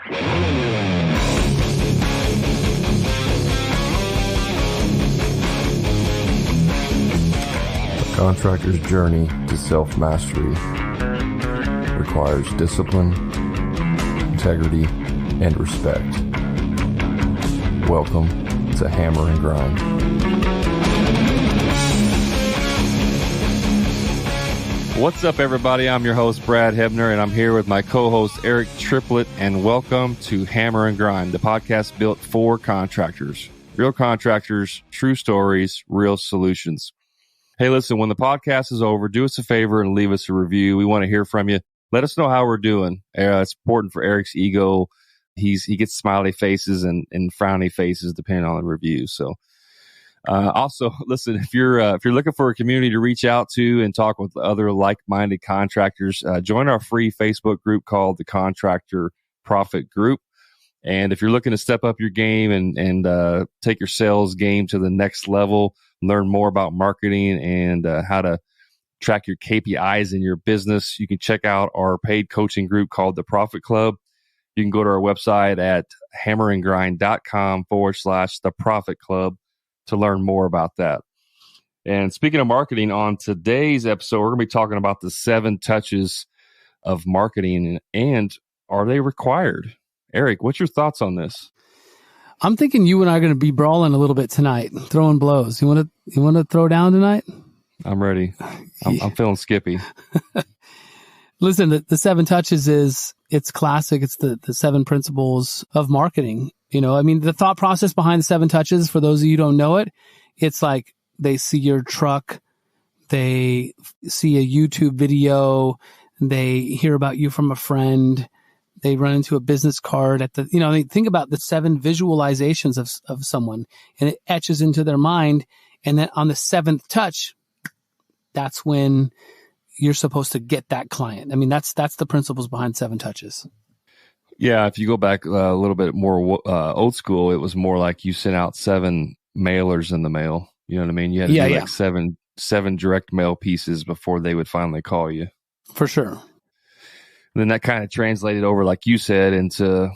A contractor's journey to self-mastery requires discipline, integrity, and respect. Welcome to Hammer and Grind. What's up, everybody? I'm your host, Brad Hebner, and I'm here with my co-host, Eric Triplett, and welcome to Hammer and Grind, the podcast built for contractors. Real contractors, true stories, real solutions. Hey, listen, when the podcast is over, do us a favor and leave us a review. We want to hear from you. Let us know how we're doing. It's important for Eric's ego. He gets smiley faces and frowny faces depending on the review. So, also, listen, if you're looking for a community to reach out to and talk with other like-minded contractors, join our free Facebook group called the Contractor Profit Group. And if you're looking to step up your game and take your sales game to the next level, learn more about marketing and how to track your KPIs in your business, you can check out our paid coaching group called the Profit Club. You can go to our website at hammerandgrind.com/the Profit Club to learn more about that. And speaking of marketing, on today's episode, we're going to be talking about the 7 touches of marketing, and are they required? Eric, what's your thoughts on this? I'm thinking you and I are going to be brawling a little bit tonight, throwing blows. You want to throw down tonight? I'm ready. I'm feeling skippy. Listen, the 7 touches it's classic. It's the 7 principles of marketing. You know, I mean, the thought process behind the 7 touches, for those of you who don't know it, it's like they see your truck, they see a YouTube video, they hear about you from a friend, they run into a business card at the, they think about the 7 visualizations of someone, and it etches into their mind. And then on the 7th touch, that's when you're supposed to get that client. I mean, that's the principles behind 7 touches. Yeah, if you go back a little bit more old school, it was more like you sent out 7 mailers in the mail. You know what I mean? You had to do like 7 direct mail pieces before they would finally call you. For sure. And then that kind of translated over, like you said, into,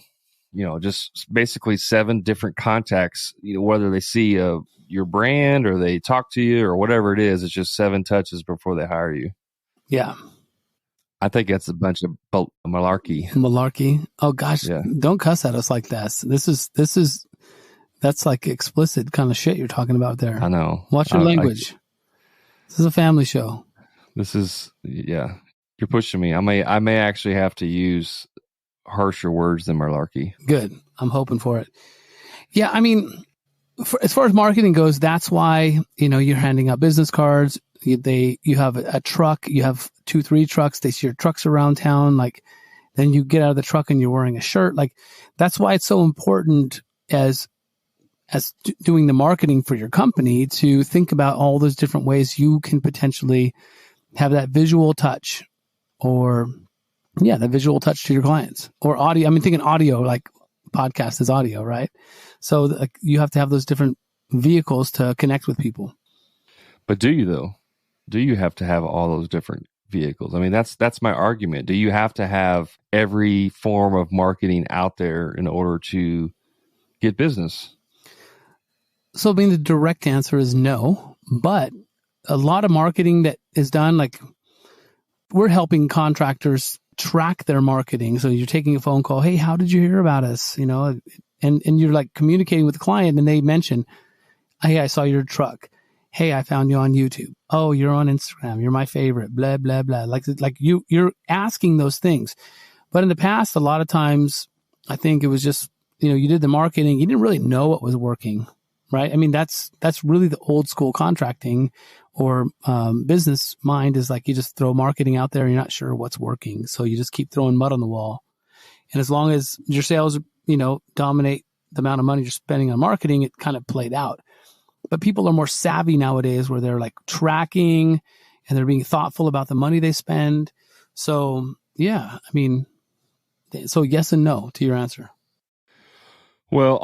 just basically 7 different contacts, whether they see your brand or they talk to you or whatever it is, it's just 7 touches before they hire you. Yeah. I think that's a bunch of malarkey. Malarkey. Oh gosh, yeah. Don't cuss at us like that. That's like explicit kind of shit you're talking about there. I know. Watch your language. This is a family show. You're pushing me. I may actually have to use harsher words than malarkey. Good. I'm hoping for it. Yeah. I mean, as far as marketing goes, that's why, you're handing out business cards. You have a truck, you have 2-3 trucks, they see your trucks around town, like then you get out of the truck and you're wearing a shirt. Like that's why it's so important as doing the marketing for your company to think about all those different ways you can potentially have that visual touch that visual touch to your clients, or audio. I mean, thinking audio, like podcast is audio, right? So like, you have to have those different vehicles to connect with people. But do you though? Do you have to have all those different vehicles? I mean, that's my argument. Do you have to have every form of marketing out there in order to get business? So, I mean, the direct answer is no. But a lot of marketing that is done, like we're helping contractors track their marketing. So you're taking a phone call. Hey, how did you hear about us? And you're like communicating with the client, and they mention, hey, I saw your truck. Hey, I found you on YouTube. Oh, you're on Instagram. You're my favorite. Blah, blah, blah. Like you're asking those things. But in the past, a lot of times, I think it was just, you did the marketing. You didn't really know what was working, right? I mean, that's really the old school contracting or business mind, is like you just throw marketing out there and you're not sure what's working. So you just keep throwing mud on the wall. And as long as your sales, dominate the amount of money you're spending on marketing, it kind of played out. But people are more savvy nowadays, where they're like tracking and they're being thoughtful about the money they spend. So, yeah, I mean, so yes and no to your answer. Well,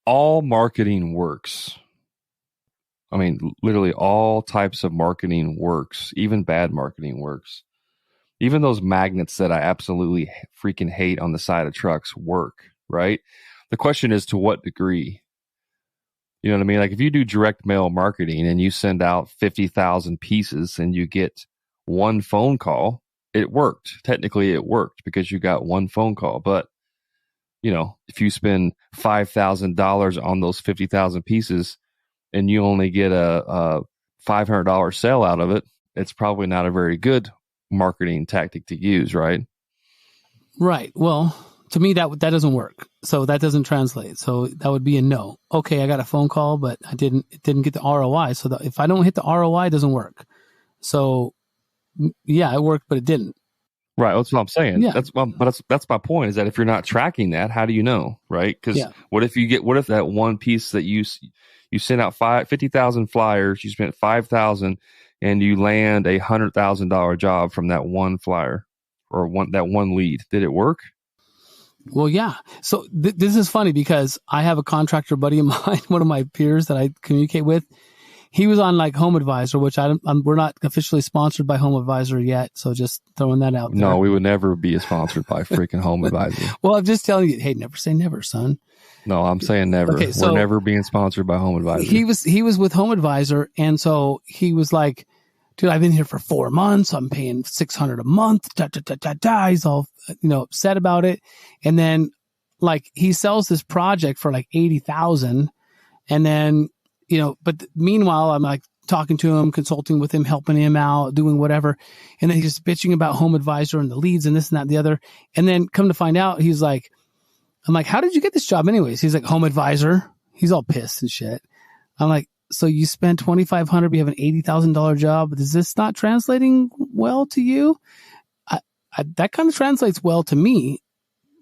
all marketing works. I mean, literally all types of marketing works. Even bad marketing works. Even those magnets that I absolutely freaking hate on the side of trucks work, right? The question is to what degree? You know what I mean? Like if you do direct mail marketing and you send out 50,000 pieces and you get one phone call, it worked. Technically it worked because you got one phone call. But, if you spend $5,000 on those 50,000 pieces and you only get a $500 sale out of it, it's probably not a very good marketing tactic to use, right? Right. Well, to me, that doesn't work. So that doesn't translate. So that would be a no. Okay, I got a phone call, but it didn't get the ROI. So if I don't hit the ROI, it doesn't work. So yeah, it worked, but it didn't. Right. That's what I'm saying. Yeah. That's my point, is that if you're not tracking that, how do you know? Right. Because what if that one piece that you sent out 50,000 flyers, you spent 5,000 and you land $100,000 job from that one flyer or that one lead. Did it work? Well, yeah. So this is funny because I have a contractor buddy of mine, one of my peers that I communicate with. He was on like Home Advisor, which we're not officially sponsored by Home Advisor yet. So just throwing that out there. No, we would never be sponsored by freaking Home Advisor. Well, I'm just telling you, hey, never say never, son. No, I'm saying never. Okay, so we're never being sponsored by Home Advisor. He was with Home Advisor, and so he was like, dude, I've been here for 4 months. I'm paying $600 a month. He's all, upset about it. And then like he sells this project for like 80,000. And then, but meanwhile, I'm like talking to him, consulting with him, helping him out, doing whatever. And then he's just bitching about Home Advisor and the leads and this and that and the other. And then come to find out, I'm like, how did you get this job anyways? He's like, Home Advisor. He's all pissed and shit. I'm like, so you spent $2,500, you have an $80,000 job. Is this not translating well to you? That kind of translates well to me,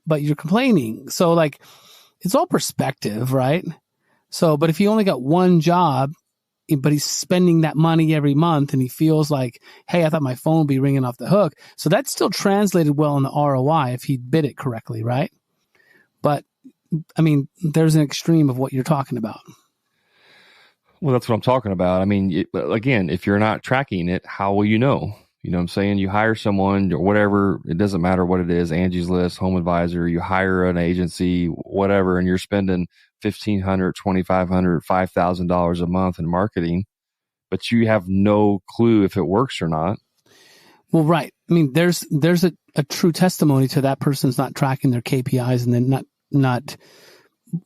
but you're complaining. So like, it's all perspective, right? So, but if he only got one job, but he's spending that money every month and he feels like, hey, I thought my phone would be ringing off the hook. So that's still translated well in the ROI if he bid it correctly, right? But I mean, there's an extreme of what you're talking about. Well, that's what I'm talking about. I mean, again, if you're not tracking it, how will you know? You know what I'm saying? You hire someone or whatever, it doesn't matter what it is, Angie's List, Home Advisor, you hire an agency, whatever, and you're spending $1,500, $2,500, $5,000 a month in marketing, but you have no clue if it works or not. Well, right. I mean, there's a true testimony to that person's not tracking their KPIs and then not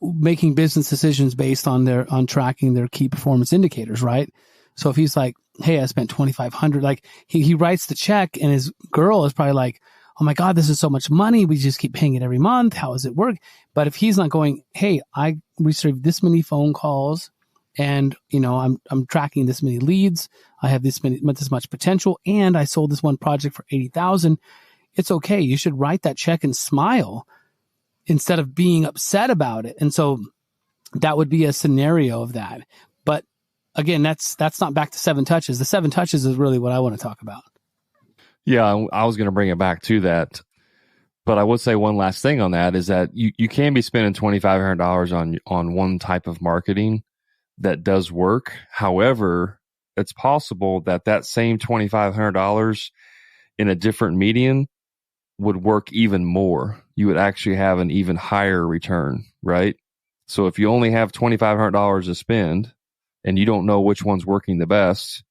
making business decisions based on tracking their key performance indicators, right? So if he's like, hey, I spent $2,500, like he writes the check and his girl is probably like, oh my God, this is so much money. We just keep paying it every month. How does it work? But if he's not going, hey, I received this many phone calls and, I'm tracking this many leads. I have this much potential and I sold this one project for 80,000. It's okay. You should write that check and smile instead of being upset about it. And so that would be a scenario of that. But again, that's not back to 7 touches. The 7 touches is really what I want to talk about. Yeah, I was going to bring it back to that. But I would say one last thing on that is that you can be spending $2,500 on one type of marketing that does work. However, it's possible that same $2,500 in a different medium would work even more. You would actually have an even higher return, right? So if you only have $2,500 to spend and you don't know which one's working the best,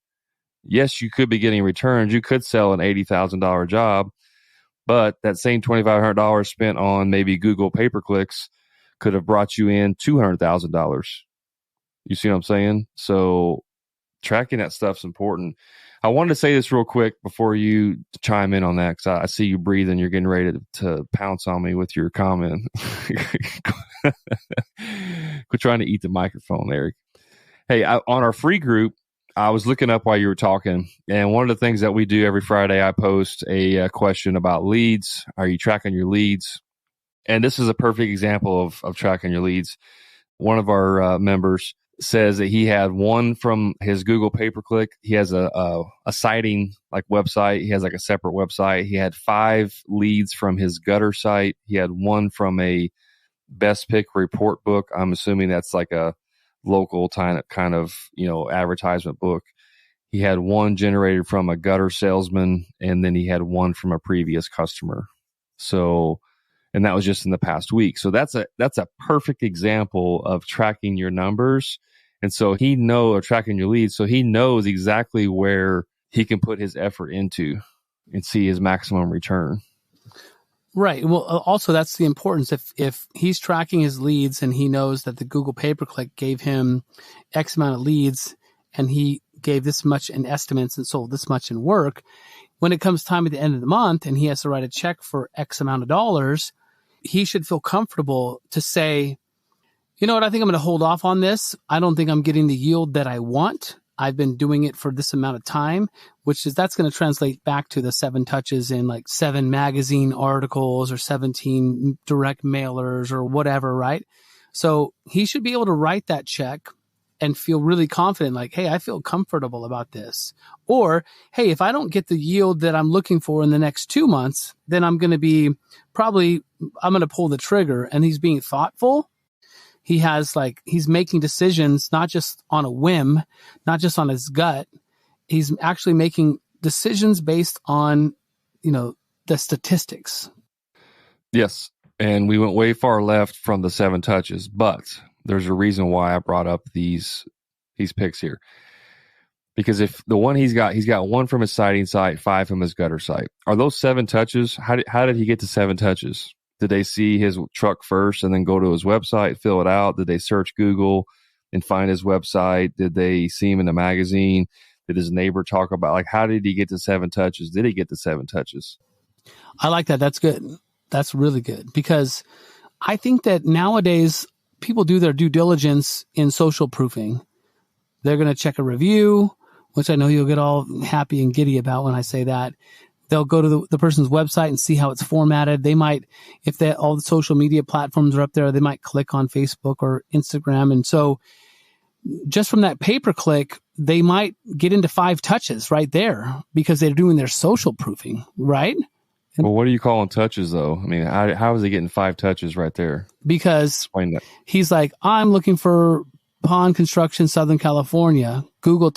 yes, you could be getting returns. You could sell an $80,000 job, but that same $2,500 spent on maybe Google pay-per-clicks could have brought you in $200,000. You see what I'm saying? So tracking that stuff's important. I wanted to say this real quick before you chime in on that, because I see you breathing. You're getting ready to pounce on me with your comment. Quit trying to eat the microphone, Eric. Hey, on our free group, I was looking up while you were talking, and one of the things that we do every Friday, I post a question about leads. Are you tracking your leads? And this is a perfect example of tracking your leads. One of our members says that he had one from his Google pay-per-click. He has a citing like website. He has like a separate website. He had 5 leads from his gutter site. He had one from a Best Pick report book. I'm assuming that's like a local kind of advertisement book. he had one generated from a gutter salesman, and then he had one from a previous customer. So, and that was just in the past week. So that's a perfect example of tracking your numbers. And so or tracking your leads. So he knows exactly where he can put his effort into and see his maximum return. Right. Well, also that's the importance. If he's tracking his leads and he knows that the Google pay-per-click gave him X amount of leads and he gave this much in estimates and sold this much in work, when it comes time at the end of the month and he has to write a check for X amount of dollars, he should feel comfortable to say, you know what, I think I'm going to hold off on this. I don't think I'm getting the yield that I want. I've been doing it for this amount of time, that's going to translate back to the 7 touches in like 7 magazine articles or 17 direct mailers or whatever, right? So he should be able to write that check and feel really confident, like, hey, I feel comfortable about this. Or, hey, if I don't get the yield that I'm looking for in the next 2 months, then I'm going to pull the trigger. And he's being thoughtful. He's making decisions, not just on a whim, not just on his gut. He's actually making decisions based on, the statistics. Yes. And we went way far left from the 7 touches, but there's a reason why I brought up these picks here. Because if the one he's got 1 from his siding site, 5 from his gutter site. Are those 7 touches? How did he get to 7 touches? Did they see his truck first and then go to his website, fill it out? Did they search Google and find his website? Did they see him in a magazine? Did his neighbor talk about, how did he get to 7 touches? Did he get to 7 touches? I like that. That's good. That's really good, because I think that nowadays people do their due diligence in social proofing. They're going to check a review, which I know you'll get all happy and giddy about when I say that. They'll go to the person's website and see how it's formatted. They might, if all the social media platforms are up there, they might click on Facebook or Instagram. And so just from that pay-per-click, they might get into 5 touches right there because they're doing their social proofing, right? Well, what are you calling touches, though? I mean, how is he getting 5 touches right there? Because explain that. He's like, I'm looking for pond construction, Southern California. Google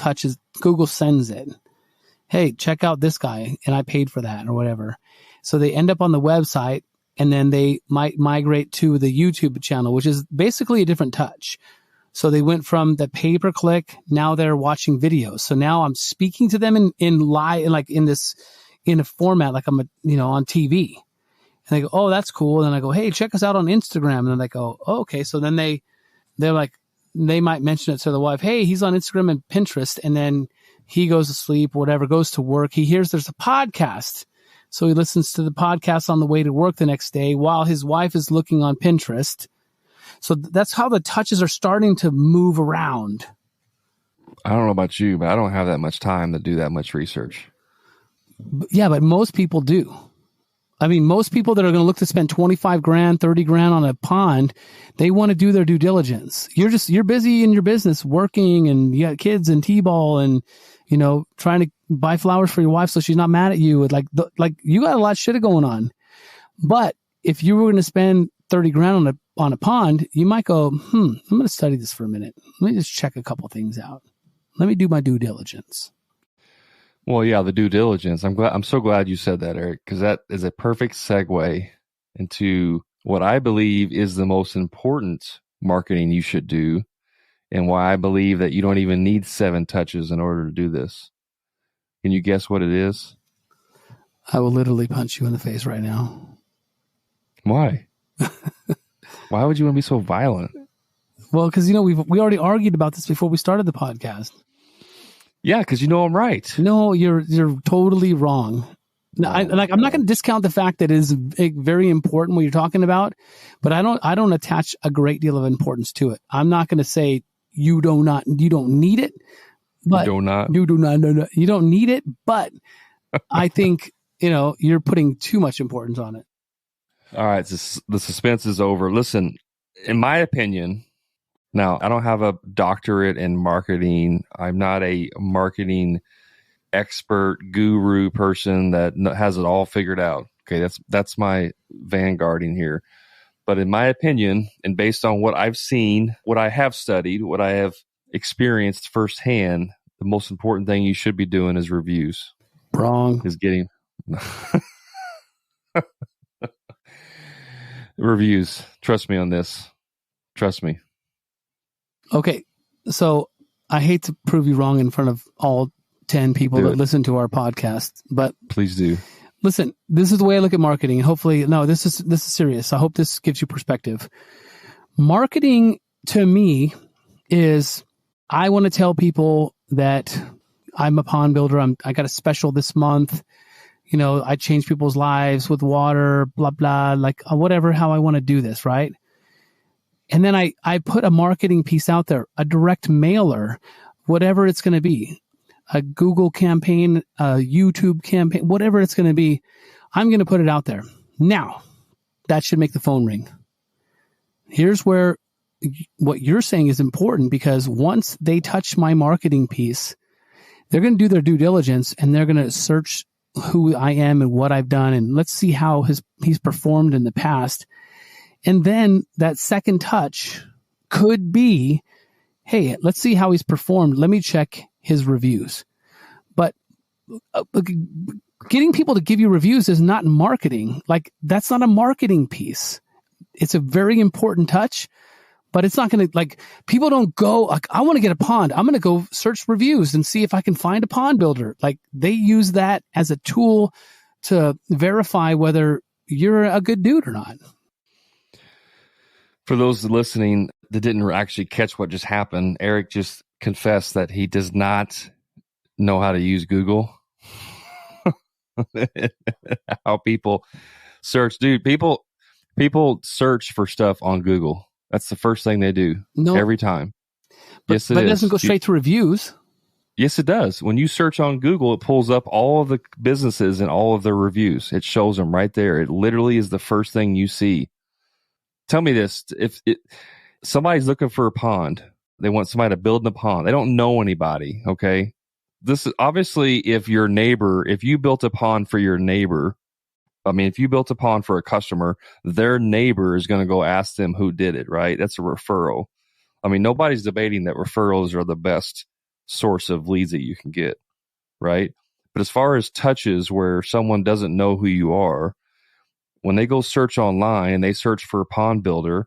sends it. Hey, check out this guy, and I paid for that or whatever. So they end up on the website, and then they might migrate to the YouTube channel, which is basically a different touch. So they went from the pay-per-click, now they're watching videos. So now I'm speaking to them in live, like in a format, like I'm on TV. And they go, oh, that's cool. And then I go, hey, check us out on Instagram. And then they go, oh, okay. So then they're like, they might mention it to the wife. Hey, he's on Instagram and Pinterest. And then he goes to sleep, whatever, goes to work. He hears there's a podcast. So he listens to the podcast on the way to work the next day while his wife is looking on Pinterest. So that's how the touches are starting to move around. I don't know about you, but I don't have that much time to do that much research. Yeah, but most people do. I mean, most people that are going to look to spend 25 grand, 30 grand on a pond, they want to do their due diligence. You're busy in your business working, and you got kids and T-ball and, trying to buy flowers for your wife so she's not mad at you. Like you got a lot of shit going on. But if you were going to spend 30 grand on a pond, you might go, I'm going to study this for a minute. Let me just check a couple things out. Let me do my due diligence. Well, yeah, the due diligence. I'm so glad you said that, Eric, because that is a perfect segue into what I believe is the most important marketing you should do, and why I believe that you don't even need 7 touches in order to do this. Can you guess what it is? I will literally punch you in the face right now. Why? Why would you want to be so violent? Well, because we already argued about this before we started the podcast. Yeah, because I'm right. No, you're totally wrong. No, I'm not going to discount the fact that it is very important what you're talking about, but I don't attach a great deal of importance to it. I'm not going to say you don't need it, but you don't need it. But I think you're putting too much importance on it. All right, the suspense is over. Listen, in my opinion. Now, I don't have a doctorate in marketing. I'm not a marketing expert, guru person that has it all figured out. Okay, that's my vanguarding here. But in my opinion, and based on what I've seen, what I have studied, what I have experienced firsthand, the most important thing you should be doing is reviews. Wrong. Is getting reviews. Trust me on this. Trust me. Okay. So I hate to prove you wrong in front of all 10 people that listen to our podcast, but please do. Listen, this is the way I look at marketing. Hopefully, no, this is serious. I hope this gives you perspective. Marketing to me is, I want to tell people that I'm a pond builder. I got a special this month. You know, I change people's lives with water, blah, blah, like whatever, how I want to do this, right? And then I put a marketing piece out there, a direct mailer, whatever it's going to be, a Google campaign, a YouTube campaign, whatever it's going to be, I'm going to put it out there. Now, that should make the phone ring. Here's where what you're saying is important, because once they touch my marketing piece, they're going to do their due diligence and they're going to search who I am and what I've done. And let's see how he's performed in the past. And then that second touch could be, hey, let's see how he's performed. Let me check his reviews. But getting people to give you reviews is not marketing. Like, that's not a marketing piece. It's a very important touch, but it's not going to, like, people don't go, like, I want to get a pond. I'm going to go search reviews and see if I can find a pond builder. Like, they use that as a tool to verify whether you're a good dude or not. For those listening that didn't actually catch what just happened, Eric just confessed that he does not know how to use Google. How people search. Dude, people search for stuff on Google. That's the first thing they do every time. But it doesn't go straight to reviews. Yes, it does. When you search on Google, it pulls up all of the businesses and all of their reviews. It shows them right there. It literally is the first thing you see. Tell me this. If somebody's looking for a pond, they want somebody to build a pond. They don't know anybody, okay? This is obviously, if you built a pond for your neighbor, if you built a pond for a customer, their neighbor is going to go ask them who did it, right? That's a referral. Nobody's debating that referrals are the best source of leads that you can get, right? But as far as touches where someone doesn't know who you are, when they go search online and they search for a pond builder,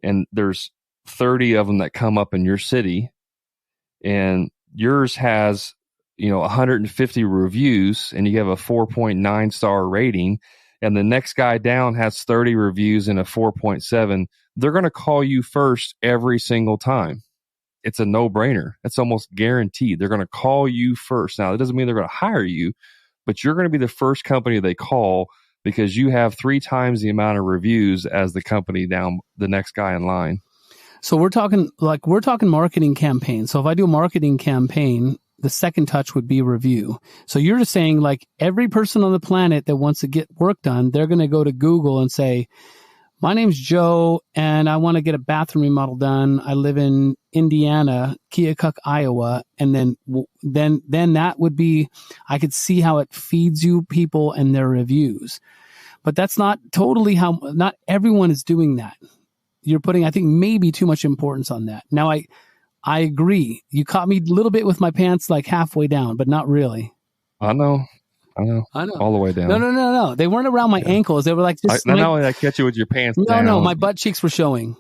and there's 30 of them that come up in your city, and yours has 150 reviews, and you have a 4.9 star rating, and the next guy down has 30 reviews and a 4.7, they're going to call you first every single time. It's a no-brainer. It's almost guaranteed. They're going to call you first. Now, that doesn't mean they're going to hire you, but you're going to be the first company they call, because you have 3 times the amount of reviews as the company down the next guy in line. So we're talking marketing campaign. So if I do a marketing campaign, the second touch would be review. So you're just saying, like, every person on the planet that wants to get work done, they're going to go to Google and say, my name's Joe and I want to get a bathroom remodel done. I live in Indiana, Keokuk, Iowa. And then that would be, I could see how it feeds you people and their reviews. But that's not totally not everyone is doing that. You're putting, I think, maybe too much importance on that. Now, I agree. You caught me a little bit with my pants like halfway down, but not really. I know. All the way down. No. They weren't around my ankles. They were like this. Not only did I catch you with your pants down. No. My butt cheeks were showing.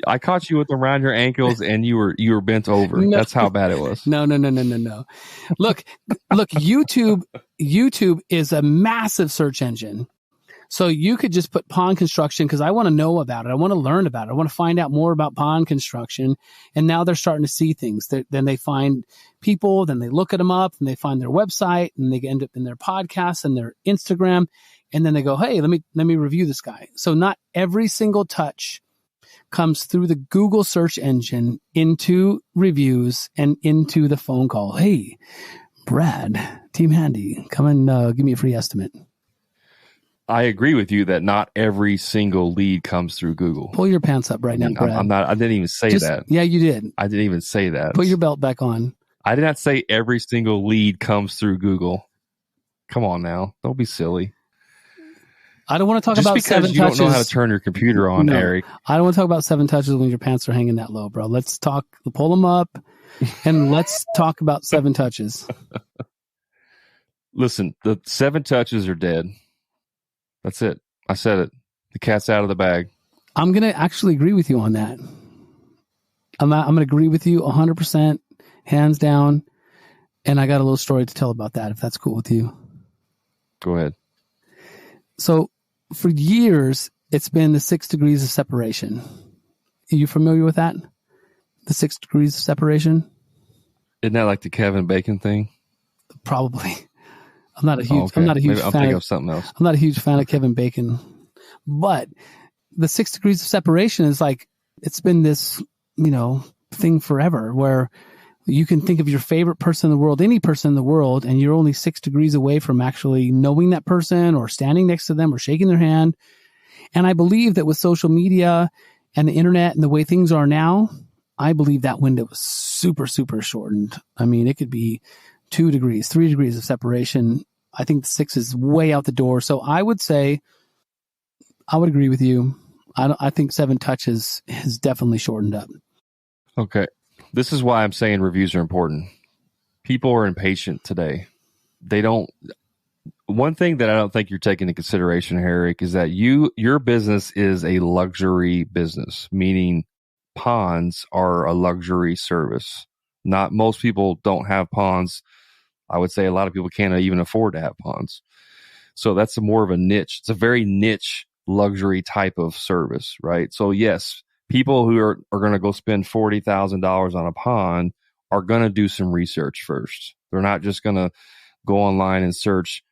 I caught you with them around your ankles, and you were bent over. No. That's how bad it was. No. Look, YouTube is a massive search engine. So you could just put pond construction, because I want to know about it. I want to learn about it. I want to find out more about pond construction. And now they're starting to see things. Then they find people, then they look at them up, and they find their website, and they end up in their podcast and their Instagram. And then they go, hey, let me review this guy. So not every single touch comes through the Google search engine into reviews and into the phone call. Hey, Brad, Team Handy, come and give me a free estimate. I agree with you that not every single lead comes through Google. Pull your pants up right now, Brad. I didn't even say that. Yeah, you did. I didn't even say that. Put your belt back on. I did not say every single lead comes through Google. Come on now. Don't be silly. I don't want to talk about 7 touches. Just because you don't know how to turn your computer on, Eric. I don't want to talk about 7 touches when your pants are hanging that low, bro. Let's talk. Pull them up. and let's talk about 7 touches. Listen, the 7 touches are dead. That's it. I said it. The cat's out of the bag. I'm going to actually agree with you on that. I'm going to agree with you 100%, hands down. And I got a little story to tell about that, if that's cool with you. Go ahead. So for years, it's been the 6 degrees of separation. Are you familiar with that? The 6 degrees of separation? Isn't that like the Kevin Bacon thing? Probably. I'm not a huge okay. I'm not a huge Maybe I'm fan thinking of of something else. I'm not a huge fan of Kevin Bacon. But the 6 degrees of separation is like, it's been this, thing forever, where you can think of your favorite person in the world, any person in the world, and you're only 6 degrees away from actually knowing that person or standing next to them or shaking their hand. And I believe that with social media and the internet and the way things are now, I believe that window is super, super shortened. I mean, it could be 2 degrees, 3 degrees of separation. I think the 6 is way out the door. So I would say, I would agree with you. I think 7 touches has definitely shortened up. Okay. This is why I'm saying reviews are important. People are impatient today. One thing that I don't think you're taking into consideration, Eric, is that your business is a luxury business, meaning ponds are a luxury service. Not most people don't have ponds. I would say a lot of people can't even afford to have ponds. So that's more of a niche. It's a very niche luxury type of service, right? So yes, people who are going to go spend $40,000 on a pond are going to do some research first. They're not just going to go online and search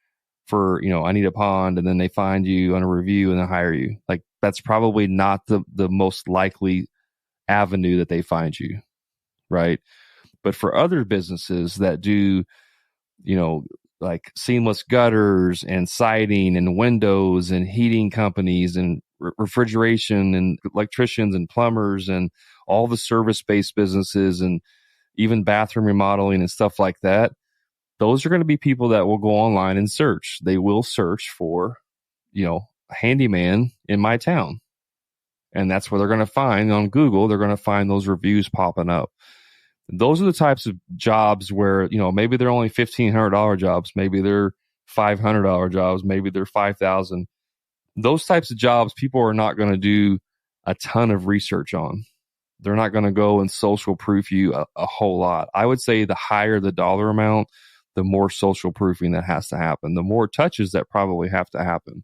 for, I need a pond, and then they find you on a review and then hire you. Like, that's probably not the most likely avenue that they find you, right? But for other businesses that do, like seamless gutters and siding and windows and heating companies and refrigeration and electricians and plumbers and all the service-based businesses and even bathroom remodeling and stuff like that, those are going to be people that will go online and search. They will search for, a handyman in my town. And that's where they're going to find on Google. They're going to find those reviews popping up. Those are the types of jobs where, maybe they're only $1,500 jobs. Maybe they're $500 jobs. Maybe they're $5,000. Those types of jobs, people are not going to do a ton of research on. They're not going to go and social proof you a whole lot. I would say the higher the dollar amount, the more social proofing that has to happen, the more touches that probably have to happen.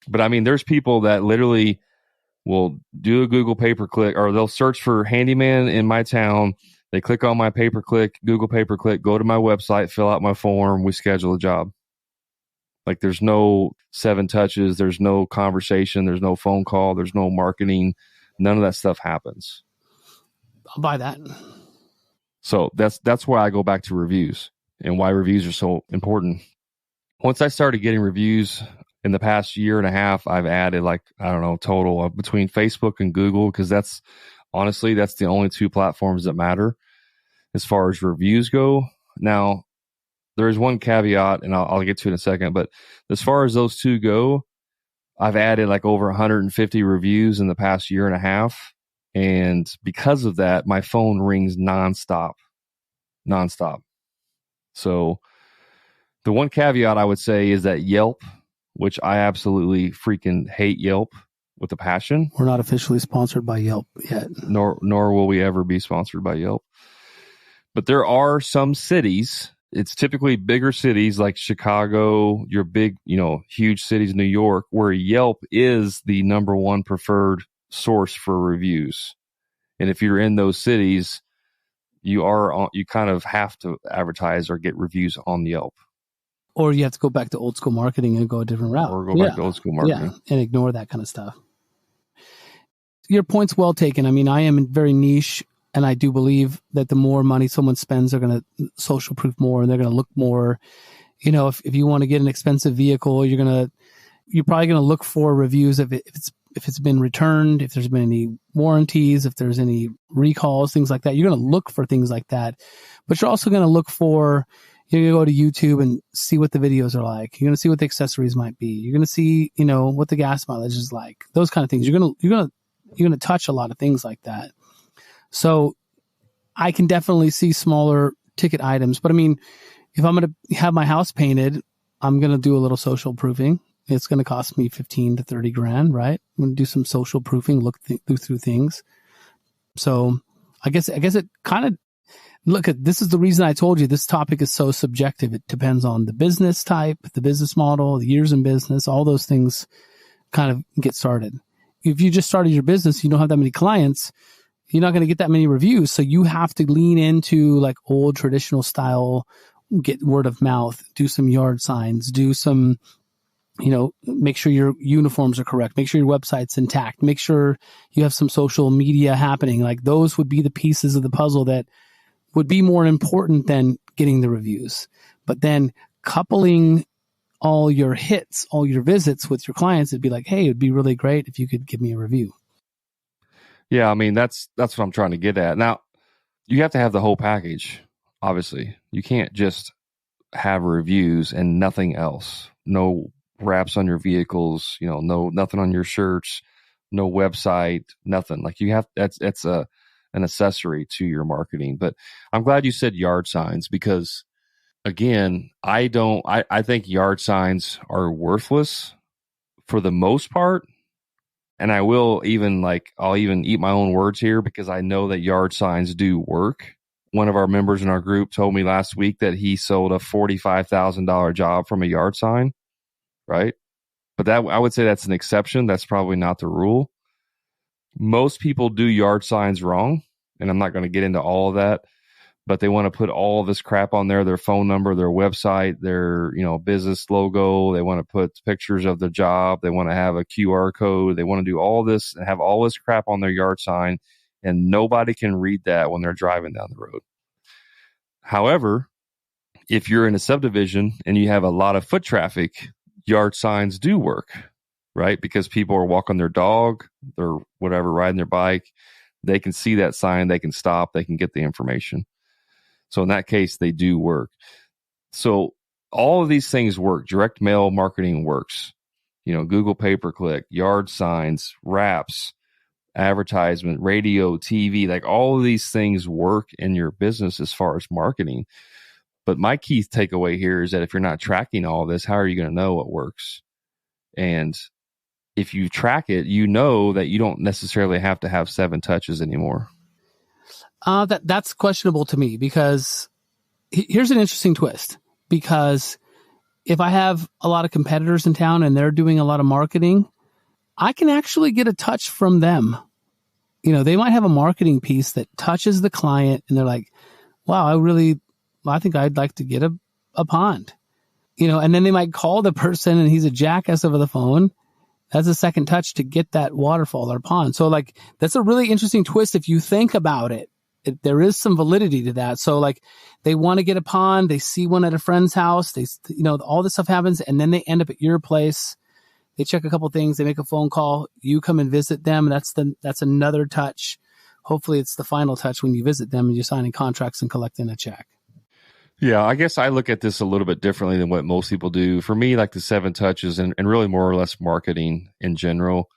But I mean, there's people that literally will do a Google pay-per-click, or they'll search for handyman in my town. They click on my pay-per-click, Google pay-per-click, go to my website, fill out my form, we schedule a job. Like, there's no 7 touches, there's no conversation, there's no phone call, there's no marketing. None of that stuff happens. I'll buy that. So that's why I go back to reviews and why reviews are so important. Once I started getting reviews in the past year and a half, I've added total of between Facebook and Google, because that's the only 2 platforms that matter as far as reviews go. Now, there is one caveat, and I'll get to it in a second, but as far as those 2 go, I've added like over 150 reviews in the past year and a half. And because of that, my phone rings nonstop. So the one caveat I would say is that Yelp, which I absolutely freaking hate Yelp with a passion. We're not officially sponsored by Yelp yet. Nor will we ever be sponsored by Yelp. But there are some cities, it's typically bigger cities like Chicago, your big, huge cities, New York, where Yelp is the number 1 preferred source for reviews. And if you're in those cities, you kind of have to advertise or get reviews on Yelp. Or you have to go back to old school marketing and go a different route. Or go back to old school marketing. Yeah, and ignore that kind of stuff. Your point's well taken. I mean, I am very niche, and I do believe that the more money someone spends, they're going to social proof more, and they're going to look more. If you want to get an expensive vehicle, you're probably going to look for reviews if it's been returned, if there's been any warranties, if there's any recalls, things like that. You're going to look for things like that, but you're also going to look for. You're going to go to YouTube and see what the videos are like. You're going to see what the accessories might be. You're going to see, what the gas mileage is like. Those kind of things. You're going to touch a lot of things like that. So I can definitely see smaller ticket items. But I mean, if I'm going to have my house painted, I'm going to do a little social proofing. It's going to cost me 15 to 30 grand, right? I'm going to do some social proofing, look through things. So I guess it kind of, this is the reason I told you this topic is so subjective. It depends on the business type, the business model, the years in business, all those things kind of get started. If you just started your business, you don't have that many clients, you're not going to get that many reviews. So you have to lean into like old traditional style, get word of mouth, do some yard signs, do some, make sure your uniforms are correct, make sure your website's intact, make sure you have some social media happening. Like those would be the pieces of the puzzle that would be more important than getting the reviews. But then coupling all your hits, all your visits with your clients, it'd be like, hey, it'd be really great if you could give me a review. Yeah, I mean, that's what I'm trying to get at. Now, you have to have the whole package, obviously. You can't just have reviews and nothing else. No wraps on your vehicles, nothing on your shirts, no website, nothing. Like you have, that's an accessory to your marketing. But I'm glad you said yard signs because, again, I think yard signs are worthless for the most part. And I will I'll even eat my own words here because I know that yard signs do work. One of our members in our group told me last week that he sold a $45,000 job from a yard sign, right? But that, I would say that's an exception. That's probably not the rule. Most people do yard signs wrong, and I'm not going to get into all of that, but they want to put all of this crap on there, their phone number, their website, their, business logo. They want to put pictures of the job. They want to have a QR code. They want to do all this and have all this crap on their yard sign, and nobody can read that when they're driving down the road. However, if you're in a subdivision and you have a lot of foot traffic, yard signs do work, right? Because people are walking their dog, or whatever, riding their bike. They can see that sign. They can stop. They can get the information. So in that case, they do work. So all of these things work. Direct mail marketing works. Google pay-per-click, yard signs, wraps, advertisement, radio, TV, like all of these things work in your business as far as marketing. But my key takeaway here is that if you're not tracking all this, how are you going to know what works? And if you track it, you know that you don't necessarily have to have 7 touches anymore. That's questionable to me because here's an interesting twist. Because if I have a lot of competitors in town and they're doing a lot of marketing, I can actually get a touch from them. They might have a marketing piece that touches the client and they're like, wow, I think I'd like to get a pond, and then they might call the person and he's a jackass over the phone. That's a second touch to get that waterfall or pond. So that's a really interesting twist. If you think about it, there is some validity to that. So they want to get a pond, they see one at a friend's house, all this stuff happens, and then they end up at your place. They check a couple things, they make a phone call, you come and visit them. That's another touch. Hopefully it's the final touch when you visit them and you're signing contracts and collecting a check. Yeah, I guess I look at this a little bit differently than what most people do. For me, like the 7 touches and really more or less marketing in general,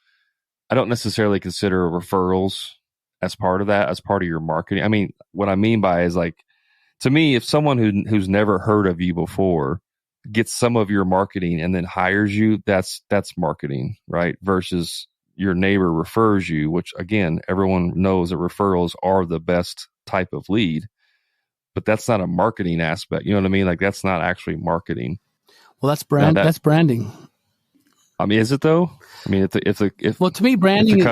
I don't necessarily consider referrals as part of that, as part of your marketing. I mean, what I mean by is to me, if someone who's never heard of you before gets some of your marketing and then hires you, that's marketing, right? Versus your neighbor refers you, which again, everyone knows that referrals are the best type of lead, but that's not a marketing aspect. You know what I mean? That's not actually marketing. Well, that's that's branding. I mean, is it though? I mean, well, to me, branding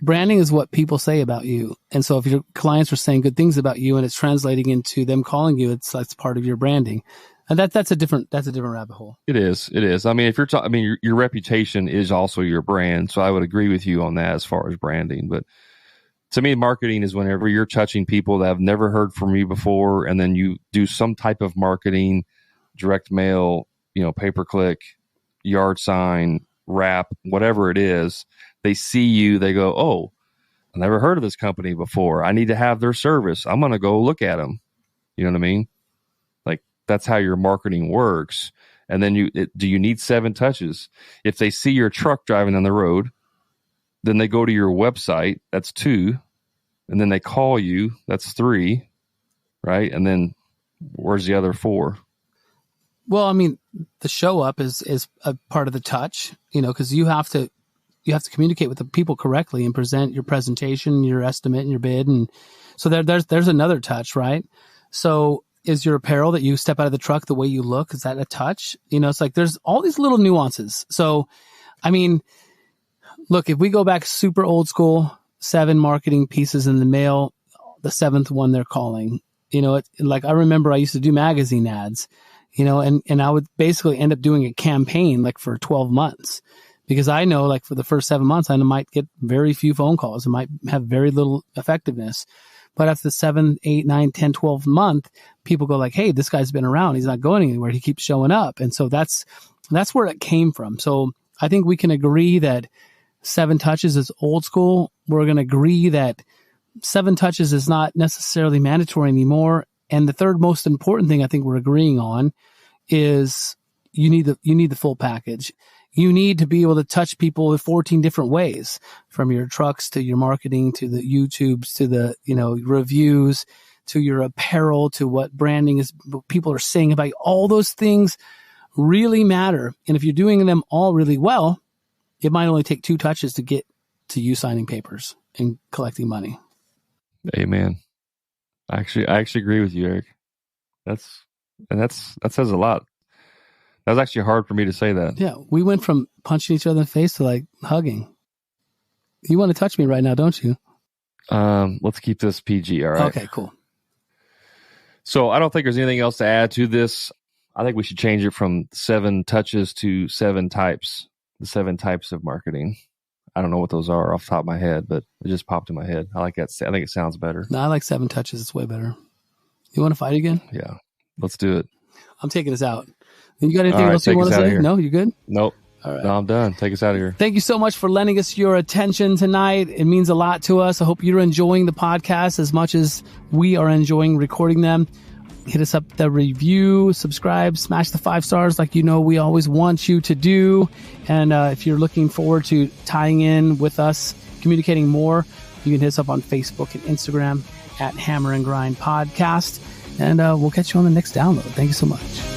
branding is what people say about you. And so if your clients are saying good things about you and it's translating into them calling you, that's part of your branding. And that's a different rabbit hole. It is. I mean, if you're your reputation is also your brand. So I would agree with you on that as far as branding. But to me, marketing is whenever you're touching people that have never heard from you before, and then you do some type of marketing, direct mail, pay-per-click, yard sign, wrap, whatever it is. They see you, they go, oh, I never heard of this company before. I need to have their service. I'm going to go look at them. You know what I mean? That's how your marketing works. And then do you need 7 touches? If they see your truck driving on the road, then they go to your website. That's 2. and then they call you. That's 3, right? And then where's the other 4? Well, I mean, the show up is a part of the touch, because you have to communicate with the people correctly and present your presentation, your estimate, and your bid. And so there's another touch, right? So is your apparel that you step out of the truck, the way you look, is that a touch? It's like there's all these little nuances. So, I mean, look, if we go back super old school, 7 marketing pieces in the mail, the 7th one they're calling, like I remember I used to do magazine ads, and I would basically end up doing a campaign like for 12 months. Because I know, like, for the first 7 months, I might get very few phone calls. It might have very little effectiveness. But after the 7, 8, 9, 10, 12th month, people go like, hey, this guy's been around. He's not going anywhere. He keeps showing up. And so that's where it came from. So I think we can agree that 7 touches is old school. We're going to agree that 7 touches is not necessarily mandatory anymore. And the third most important thing I think we're agreeing on is you need the full package. You need to be able to touch people in 14 different ways, from your trucks to your marketing to the YouTubes to the, reviews to your apparel to what branding is, what people are saying about you. All those things really matter. And if you're doing them all really well, it might only take 2 touches to get to you signing papers and collecting money. Amen. I actually agree with you, Eric. That says a lot. That was actually hard for me to say that. Yeah, we went from punching each other in the face to like hugging. You want to touch me right now, don't you? Let's keep this PG, all right? Okay, cool. So I don't think there's anything else to add to this. I think we should change it from 7 touches to 7 types. The 7 types of marketing. I don't know what those are off the top of my head, but it just popped in my head. I like that. I think it sounds better. No, I like 7 touches. It's way better. You want to fight again? Yeah, let's do it. I'm taking us out. You got anything else you want to say? No, you good? Nope. All right. No, I'm done. Take us out of here. Thank you so much for lending us your attention tonight. It means a lot to us. I hope you're enjoying the podcast as much as we are enjoying recording them. Hit us up the review, subscribe, smash the 5 stars like we always want you to do. And if you're looking forward to tying in with us, communicating more, you can hit us up on Facebook and Instagram at Hammer and Grind Podcast. And we'll catch you on the next download. Thank you so much.